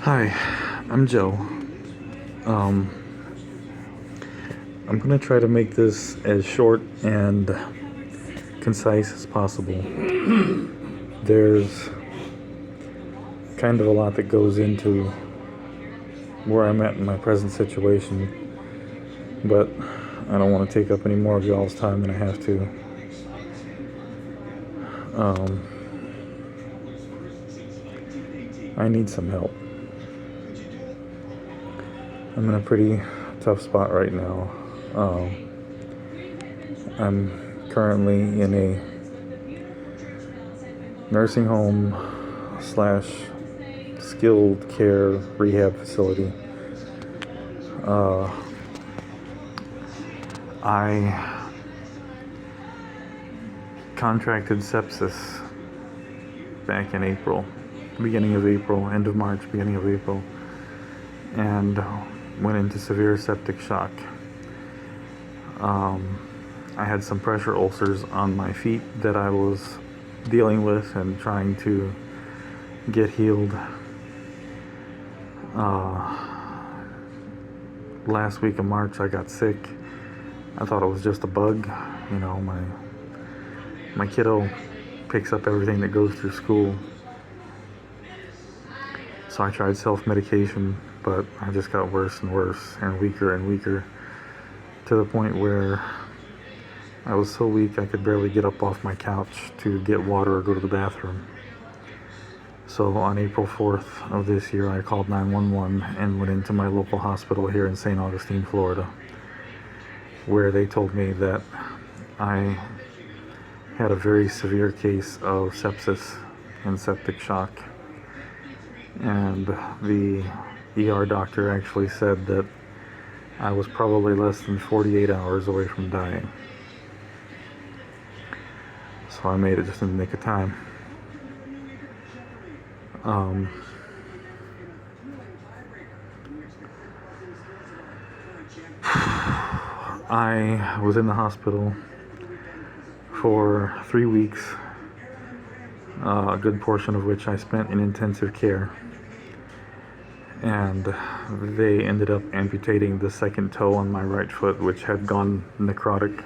Hi, I'm Joe. Um, I'm gonna try to make this as short and concise as possible. There's kind of a lot that goes into where I'm at in my present situation, but I don't want to take up any more of y'all's time than I have to. I need some help. I'm in a pretty tough spot right now. I'm currently in a nursing home slash skilled care rehab facility. I contracted sepsis back in April, beginning of April, end of March, beginning of April, and went into severe septic shock. I had some pressure ulcers on my feet that I was dealing with and trying to get healed. Last week of March I got sick. I thought it was just a bug. You know, my kiddo picks up everything that goes through school. So I tried self-medication, but I just got worse and worse and weaker to the point where I was so weak I could barely get up off my couch to get water or go to the bathroom. So on April 4th of this year, I called 911 and went into my local hospital here in St. Augustine, Florida, where they told me that I had a very severe case of sepsis and septic shock. And the ER doctor actually said that I was probably less than 48 hours away from dying. So I made it just in the nick of time. I was in the hospital for 3 weeks, a good portion of which I spent in intensive care. And they ended up amputating the second toe on my right foot, which had gone necrotic.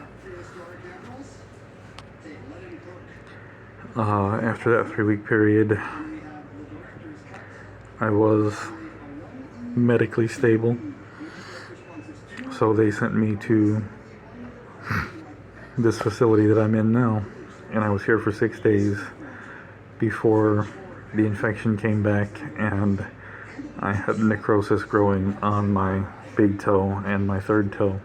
After that 3-week period, I was medically stable. So they sent me to this facility that I'm in now, and I was here for 6 days before the infection came back and I had necrosis growing on my big toe and my third toe.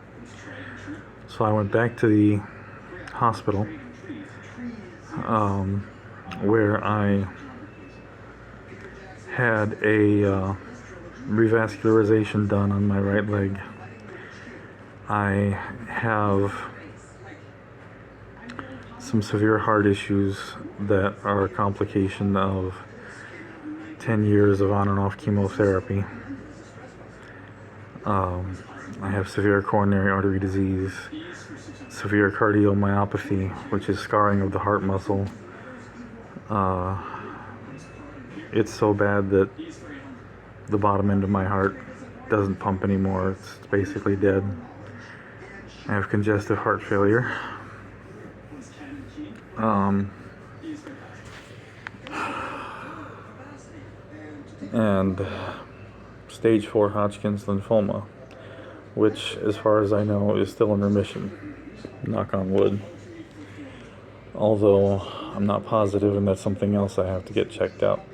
So I went back to the hospital where I had a revascularization done on my right leg. I have some severe heart issues that are a complication of 10 years of on and off chemotherapy. I have severe coronary artery disease, severe cardiomyopathy, which is scarring of the heart muscle. It's so bad that the bottom end of my heart doesn't pump anymore. It's basically dead. I have congestive heart failure. And stage 4 Hodgkin's lymphoma, which, as far as I know, is still in remission. Knock on wood. Although I'm not positive, and that's something else I have to get checked out.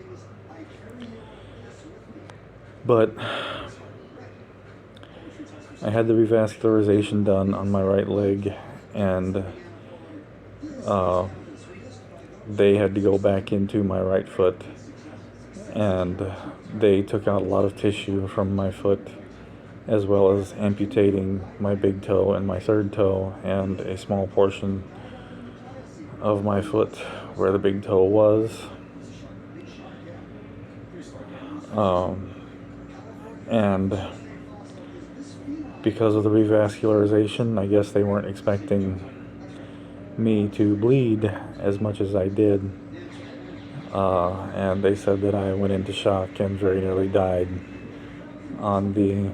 But I had the revascularization done on my right leg, and they had to go back into my right foot, and they took out a lot of tissue from my foot, as well as amputating my big toe and my third toe and a small portion of my foot where the big toe was. And because of the revascularization, I guess they weren't expecting me to bleed as much as I did. and they said that I went into shock and very nearly died on the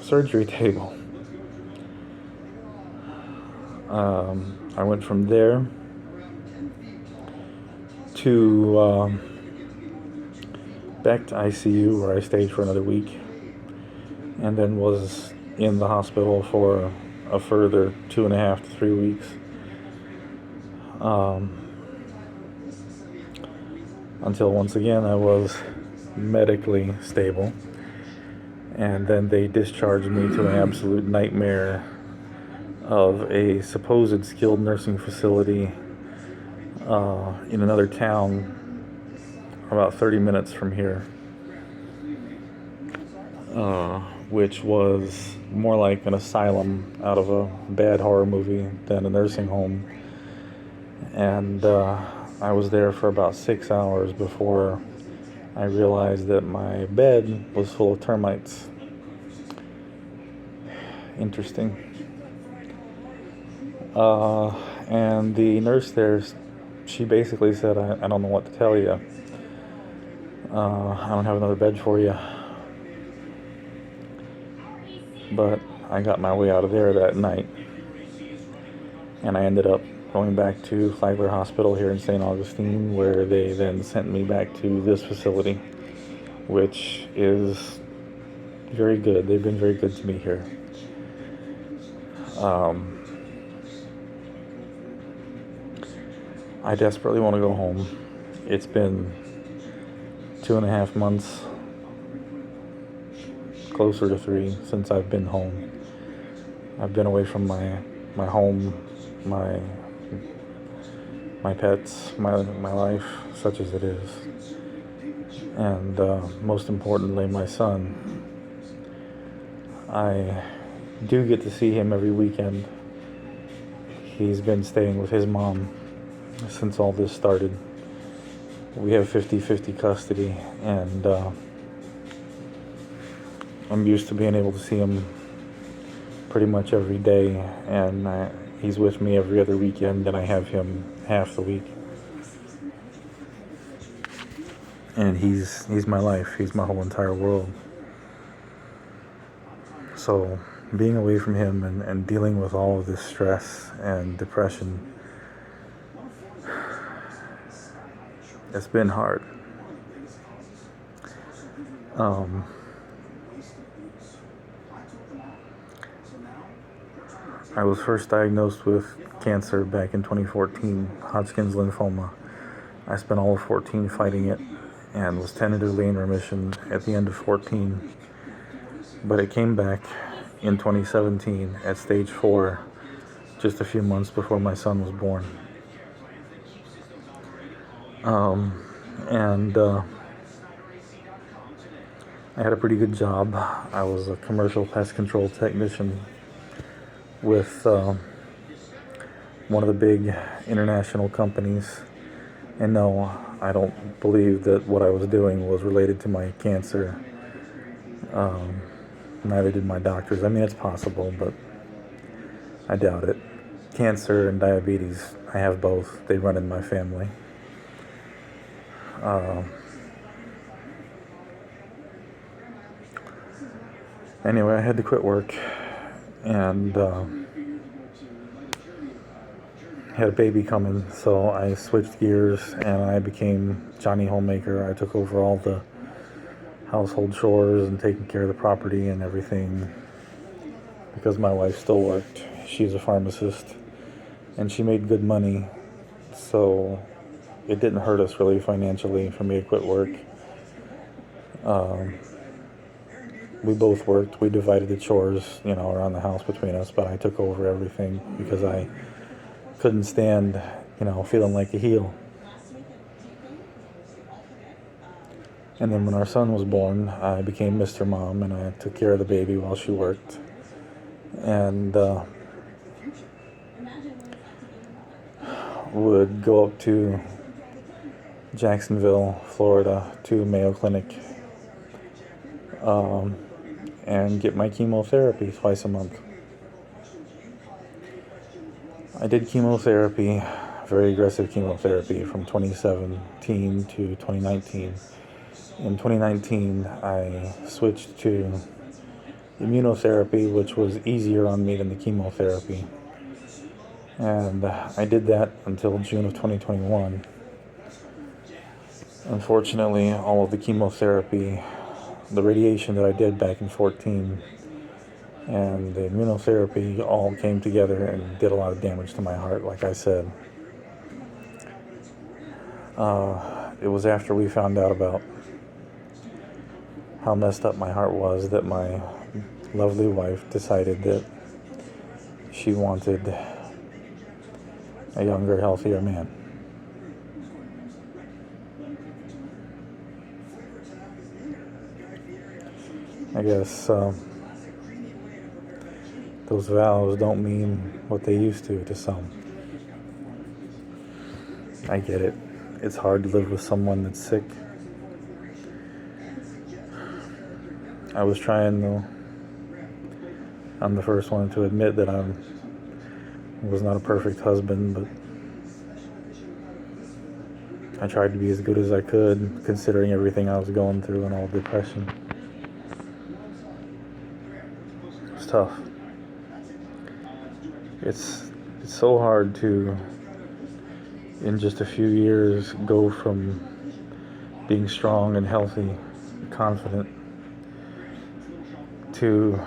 surgery table. I went from there to back to ICU, where I stayed for another week, and then was in the hospital for a further 2.5 to 3 weeks. Until once again I was medically stable, and then they discharged me to an absolute nightmare of a supposed skilled nursing facility in another town about 30 minutes from here, which was more like an asylum out of a bad horror movie than a nursing home. And I was there for about 6 hours before I realized that my bed was full of termites. Interesting. And the nurse there, she basically said, I don't know what to tell you. I don't have another bed for you. But I got my way out of there that night, and I ended up going back to Flagler Hospital here in St. Augustine, where they then sent me back to this facility, which is very good. They've been very good to me here. I desperately want to go home. It's been 2.5 months, closer to 3, since I've been home. I've been away from my home, my pets, my life, such as it is, and most importantly, my son. I do get to see him every weekend. He's been staying with his mom since all this started. We have 50-50 custody, and I'm used to being able to see him pretty much every day, and he's with me every other weekend, and I have him half the week. And he's my life. He's my whole entire world. So being away from him and dealing with all of this stress and depression, it's been hard. I was first diagnosed with cancer back in 2014, Hodgkin's lymphoma. I spent all of 14 fighting it and was tentatively in remission at the end of 14. But it came back in 2017 at stage 4, just a few months before my son was born. I had a pretty good job. I was a commercial pest control technician with one of the big international companies. And no, I don't believe that what I was doing was related to my cancer. Neither did my doctors. I mean, it's possible, but I doubt it. Cancer and diabetes, I have both. They run in my family. Anyway, I had to quit work, and had a baby coming, so I switched gears and I became Johnny Homemaker. I took over all the household chores and taking care of the property and everything, because my wife still worked. She's a pharmacist, and she made good money, so it didn't hurt us really financially for me to quit work. We both worked. We divided the chores, around the house between us, but I took over everything because I couldn't stand, feeling like a heel. And then when our son was born, I became Mr. Mom, and I took care of the baby while she worked. And would go up to Jacksonville, Florida, to Mayo Clinic, and get my chemotherapy twice a month. I did chemotherapy very aggressive chemotherapy from 2017 to 2019. In 2019, I switched to immunotherapy, which was easier on me than the chemotherapy. And I did that until June of 2021. Unfortunately, all of the chemotherapy, the radiation that I did back in 14, and the immunotherapy all came together and did a lot of damage to my heart, like I said. It was after we found out about how messed up my heart was that my lovely wife decided that she wanted a younger, healthier man. I guess those vows don't mean what they used to some. I get it. It's hard to live with someone that's sick. I was trying, though. I'm the first one to admit that I was not a perfect husband, but I tried to be as good as I could, considering everything I was going through and all the depression. It's tough. It's so hard to, in just a few years, go from being strong and healthy, confident, to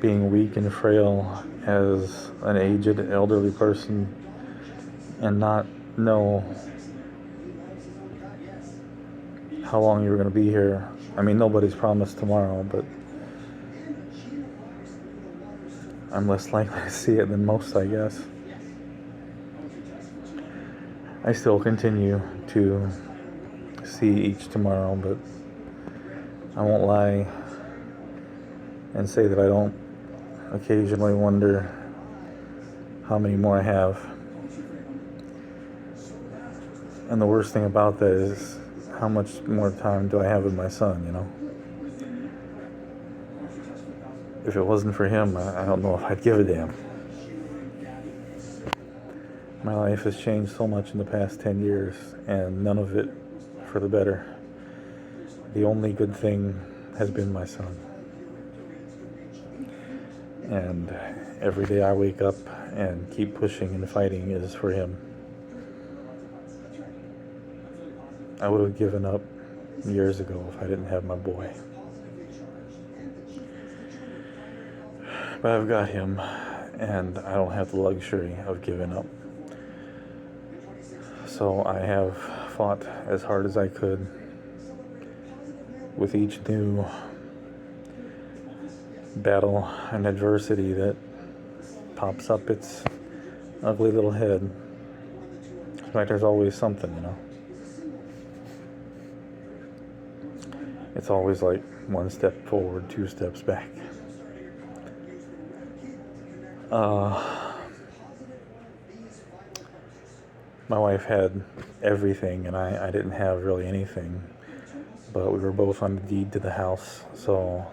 being weak and frail as an aged, elderly person and not know how long you're going to be here. I mean, nobody's promised tomorrow, but I'm less likely to see it than most, I guess. I still continue to see each tomorrow, but I won't lie and say that I don't occasionally wonder how many more I have. And the worst thing about that is how much more time do I have with my son, you know? If it wasn't for him, I don't know if I'd give a damn. My life has changed so much in the past 10 years, and none of it for the better. The only good thing has been my son. And every day I wake up and keep pushing and fighting is for him. I would have given up years ago if I didn't have my boy. But I've got him, and I don't have the luxury of giving up. So I have fought as hard as I could. With each new battle and adversity that pops up its ugly little head, it's like there's always something, you know. It's always like one step forward, two steps back. My wife had everything, and I didn't have really anything. But we were both on the deed to the house, so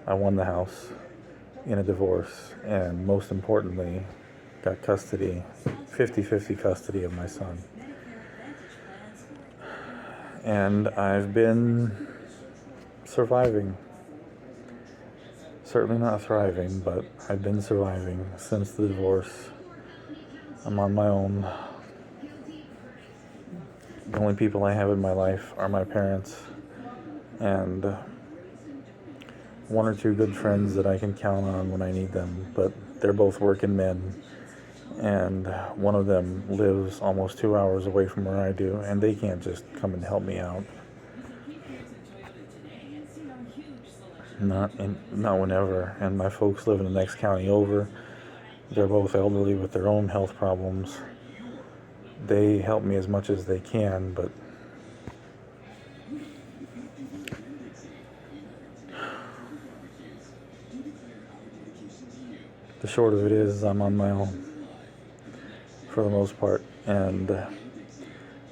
I won the house in a divorce, and most importantly, got custody, 50-50 custody of my son. And I've been surviving. Certainly not thriving, but I've been surviving since the divorce. I'm on my own. The only people I have in my life are my parents and one or two good friends that I can count on when I need them, but they're both working men, and one of them lives almost 2 hours away from where I do, and they can't just come and help me out. Not whenever. And my folks live in the next county over. They're both elderly with their own health problems. They help me as much as they can, but the short of it is I'm on my own for the most part, and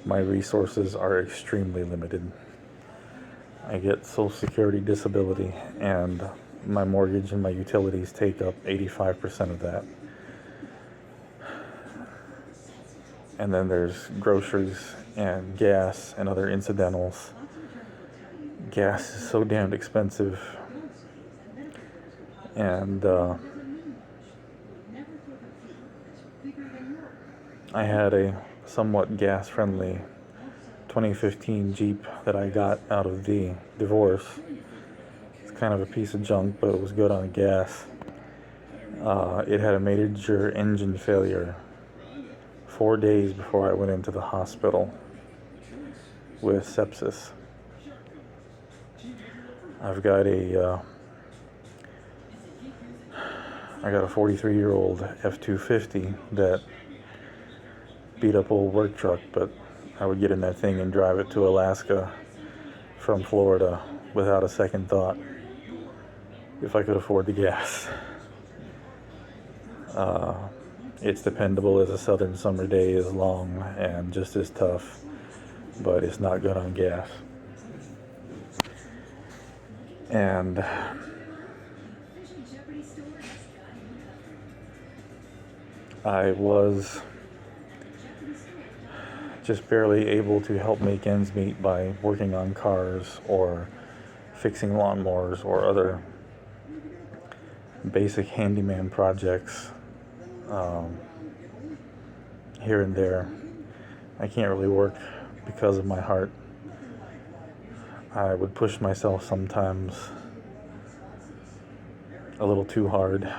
my resources are extremely limited. I get Social Security, disability, and my mortgage and my utilities take up 85% of that. And then there's groceries and gas and other incidentals. Gas is so damned expensive. And I had a somewhat gas-friendly 2015 Jeep that I got out of the divorce. It's kind of a piece of junk, but it was good on gas. It had a major engine failure 4 days before I went into the hospital with sepsis. I got a 43-year-old F-250 that beat up old work truck, but I would get in that thing and drive it to Alaska from Florida without a second thought if I could afford the gas. It's dependable as a southern summer day is long and just as tough, but it's not good on gas. And I was just barely able to help make ends meet by working on cars or fixing lawnmowers or other basic handyman projects here and there. I can't really work because of my heart. I would push myself sometimes a little too hard.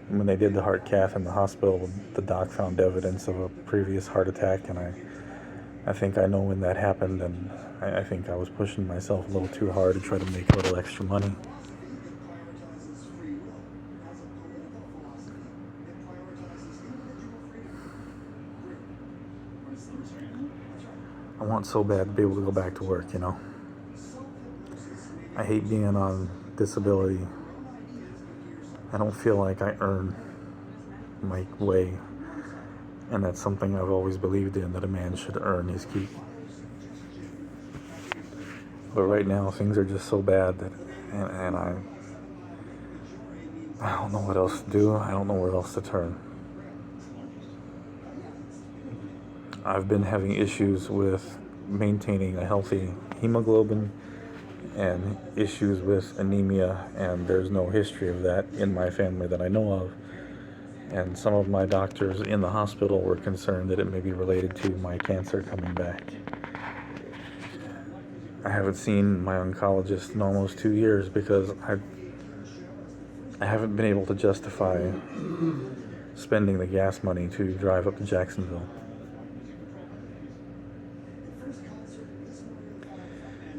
When they did the heart cath in the hospital, the doc found evidence of a previous heart attack, and I think I know when that happened, and I think I was pushing myself a little too hard to try to make a little extra money. I want so bad to be able to go back to work, you know. I hate being on disability. I don't feel like I earn my way, and that's something I've always believed in, that a man should earn his keep. But right now things are just so bad that, and I don't know what else to do. I don't know where else to turn. I've been having issues with maintaining a healthy hemoglobin and issues with anemia, and there's no history of that in my family that I know of. And some of my doctors in the hospital were concerned that it may be related to my cancer coming back. I haven't seen my oncologist in almost 2 years because I haven't been able to justify spending the gas money to drive up to Jacksonville.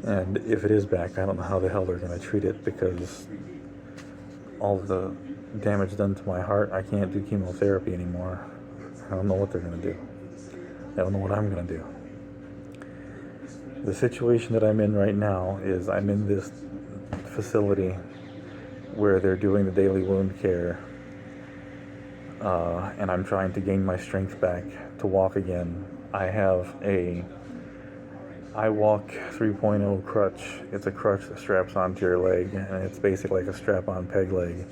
And if it is back, I don't know how the hell they're going to treat it, because all the damage done to my heart, I can't do chemotherapy anymore. I don't know what they're going to do. I don't know what I'm going to do. The situation that I'm in right now is I'm in this facility where they're doing the daily wound care, and I'm trying to gain my strength back to walk again. I walk 3.0 crutch. It's a crutch that straps onto your leg, and it's basically like a strap-on peg leg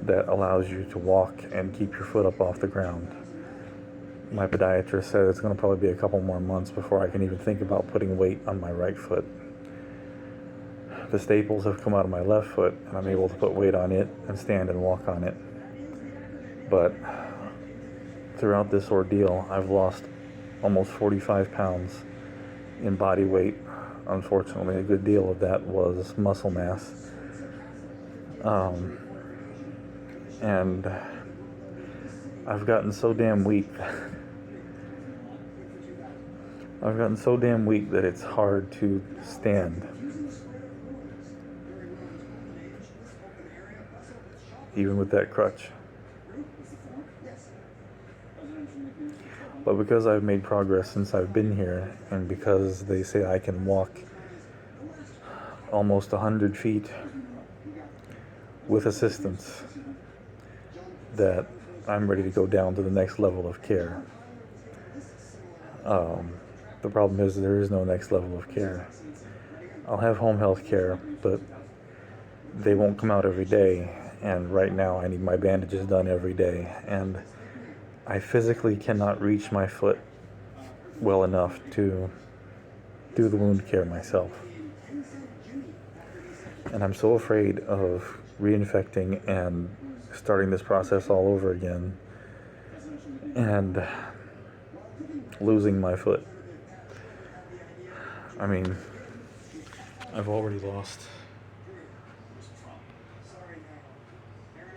that allows you to walk and keep your foot up off the ground. My podiatrist said it's going to probably be a couple more months before I can even think about putting weight on my right foot. The staples have come out of my left foot, and I'm able to put weight on it and stand and walk on it. But throughout this ordeal, I've lost almost 45 pounds in body weight. Unfortunately, a good deal of that was muscle mass. And I've gotten so damn weak. I've gotten so damn weak that it's hard to stand. Even with that crutch. But because I've made progress since I've been here, and because they say I can walk almost 100 feet with assistance, that I'm ready to go down to the next level of care. The problem is there is no next level of care. I'll have home health care, but they won't come out every day, and right now I need my bandages done every day, and I physically cannot reach my foot well enough to do the wound care myself. And I'm so afraid of reinfecting and starting this process all over again and losing my foot. I mean, I've already lost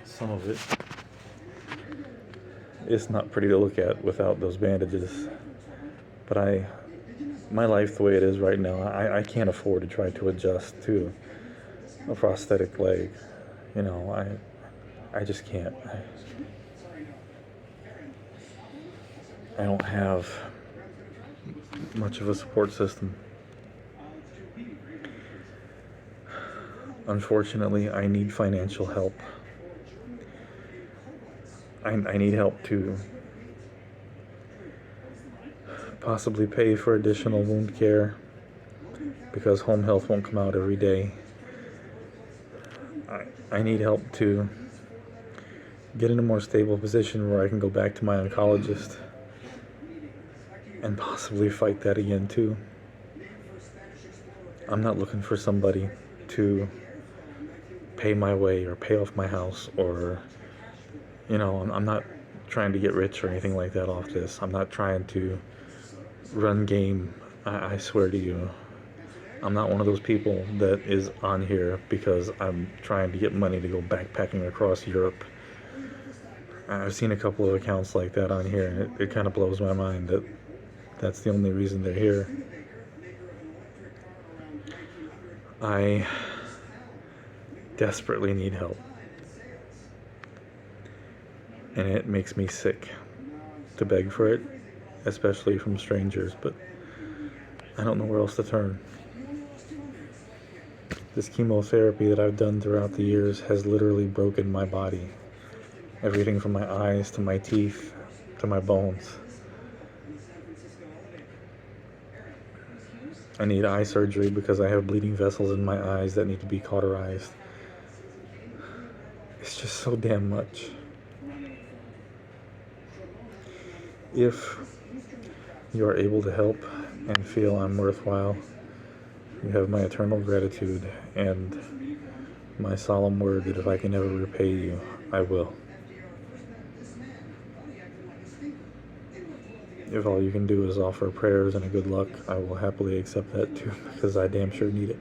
some of it. It's not pretty to look at without those bandages. But my life the way it is right now, I can't afford to try to adjust to a prosthetic leg. You know, I just can't. I don't have much of a support system. Unfortunately, I need financial help. I need help to possibly pay for additional wound care because home health won't come out every day. I need help to get in a more stable position where I can go back to my oncologist and possibly fight that again too. I'm not looking for somebody to pay my way or pay off my house or, you know, I'm not trying to get rich or anything like that off this. I'm not trying to run game. I swear to you, I'm not one of those people that is on here because I'm trying to get money to go backpacking across Europe. I've seen a couple of accounts like that on here, and it kind of blows my mind that that's the only reason they're here. I desperately need help. And it makes me sick to beg for it, especially from strangers, but I don't know where else to turn. This chemotherapy that I've done throughout the years has literally broken my body. Everything from my eyes to my teeth to my bones. I need eye surgery because I have bleeding vessels in my eyes that need to be cauterized. It's just so damn much. If you are able to help and feel I'm worthwhile, you have my eternal gratitude and my solemn word that if I can ever repay you, I will. If all you can do is offer prayers and a good luck, I will happily accept that too, because I damn sure need it.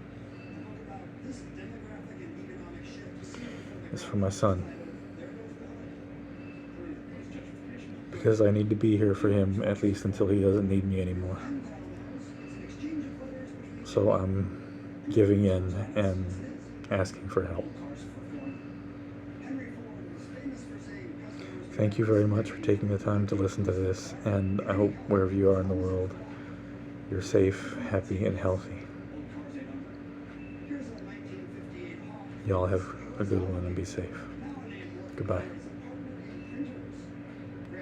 It's for my son. Because I need to be here for him, at least until he doesn't need me anymore. So I'm giving in and asking for help. Thank you very much for taking the time to listen to this, and I hope wherever you are in the world, you're safe, happy, and healthy. Y'all have a good one and be safe. Goodbye.